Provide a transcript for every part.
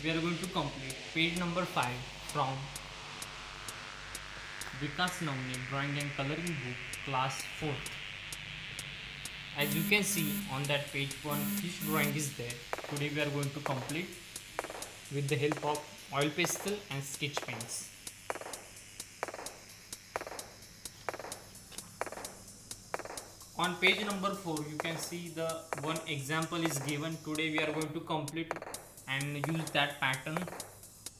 we are going to complete page number 5 from Vikas NavNeet Drawing and Coloring Book class 4th. As you can see on that page, one fish drawing is there. Today we are going to complete with the help of oil pastel and sketch pens. On page number 4 you can see the one example is given. Today we are going to complete and use that pattern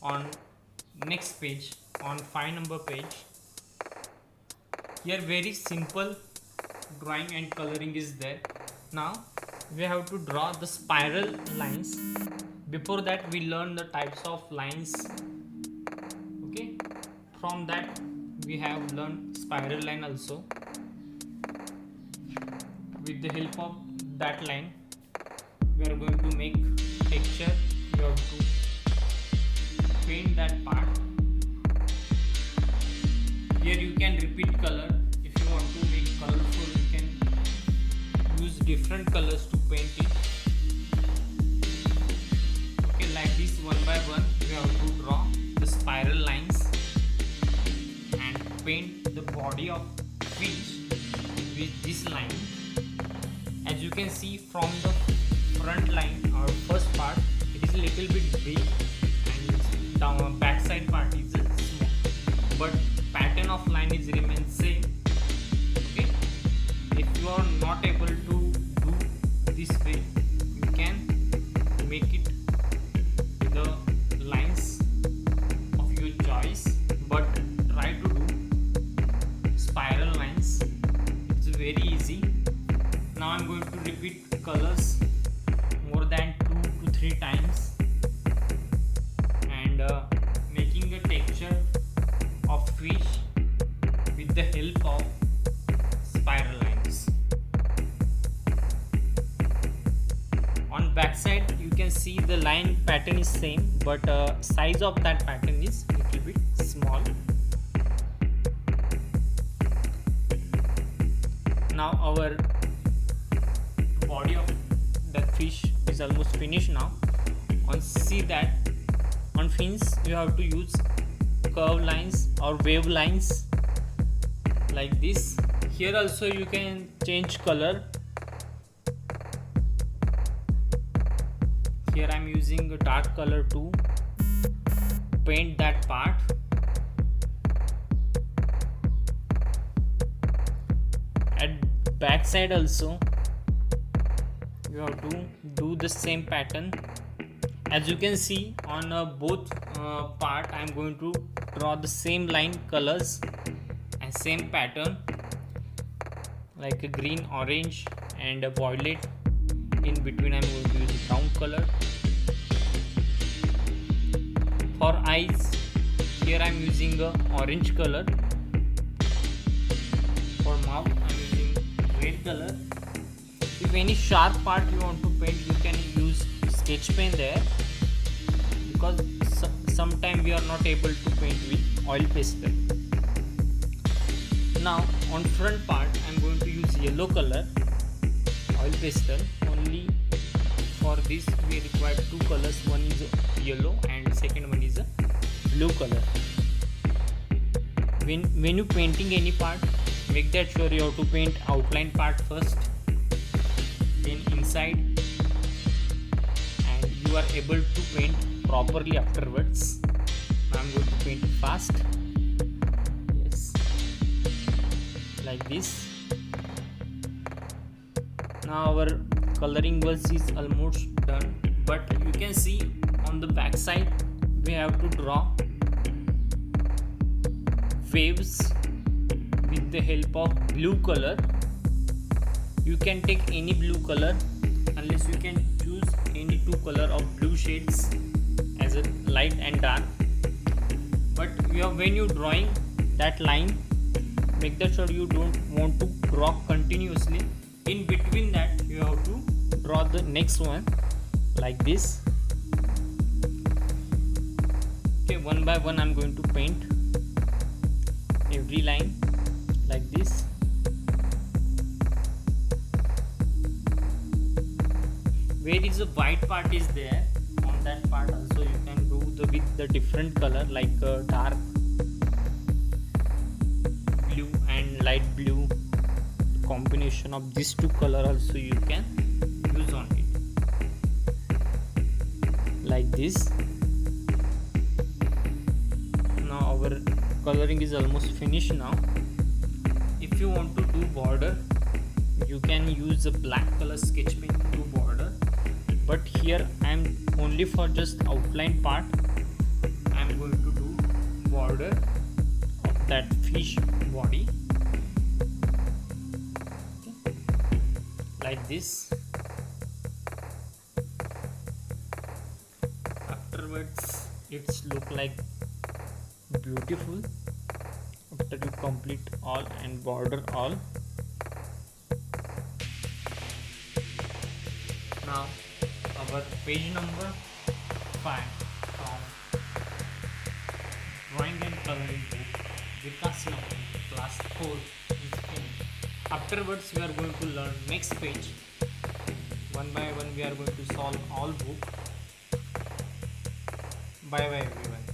on next page, on 5 number page. Here very simple drawing and coloring is there. Now we have to draw the spiral lines. Before that we learn the types of lines. Okay, from that we have learned spiral line also. With the help of that line we are going to make texture. You have to paint that part. Here you can repeat color. If you want to make colorful, you can use different colors to paint it. Okay, like this, one by one you have to draw the spiral lines and paint the body of fish with this line. As you can see from the front line or first part, it is a little bit big and down back side part is small, but pattern of line is remain same. Okay, if you are not able to do this way, you can make it the lines of your choice, but try to do spiral lines. It's very easy. Now I'm going to repeat colors more than 2 to 3 times and making a texture of fish with the help of spiral lines. On back side you can see the line pattern is same, but size of that pattern is little bit small. Now our body of that fish is almost finished. Now on see that on fins you have to use curve lines or wave lines like this. Here also you can change color. Here I am using a dark color to paint that part. At back side also you have to do the same pattern. As you can see on both part I am going to draw the same line colors and same pattern, like a green, orange and a violet. In between I am going to use brown color. For eyes, here I am using a orange color. For mouth I am using red color. If any sharp part you want to paint, you can use sketch pen there, because sometimes we are not able to paint with oil pastel. Now on front part I am going to use yellow color, oil pastel. Only for this we require 2 colors, one is yellow and second one is a blue color. When you painting any part, make that sure you have to paint outline part first, then inside, and you are able to paint properly afterwards. Now I am going to paint fast. Yes, like this. Now our coloring work is almost done, but you can see on the back side we have to draw waves with the help of blue color. You can take any blue color, unless you can choose any 2 color of blue shades as a light and dark. But when you drawing that line, make that sure you don't want to draw continuously. In between that you have to draw the next one like this. Okay, one by one I'm going to paint every line like this. Where is the white part is there on on that part also you can do with the different color like dark blue and light blue. Combination of these two color also you can use on it like this. Now our coloring is almost finished. Now if you want to do border, you can use a black color sketch pen to do border, but here I am only for just outline part. I am going to do border of that fish body. Okay. Like this. Afterwards it's look like beautiful after you complete all and border all. Now our page number 5 from drawing and coloring book Vikas NavNeet class 4 is finished. Afterwards we are going to learn next page. One by one we are going to solve all book. Bye bye everyone.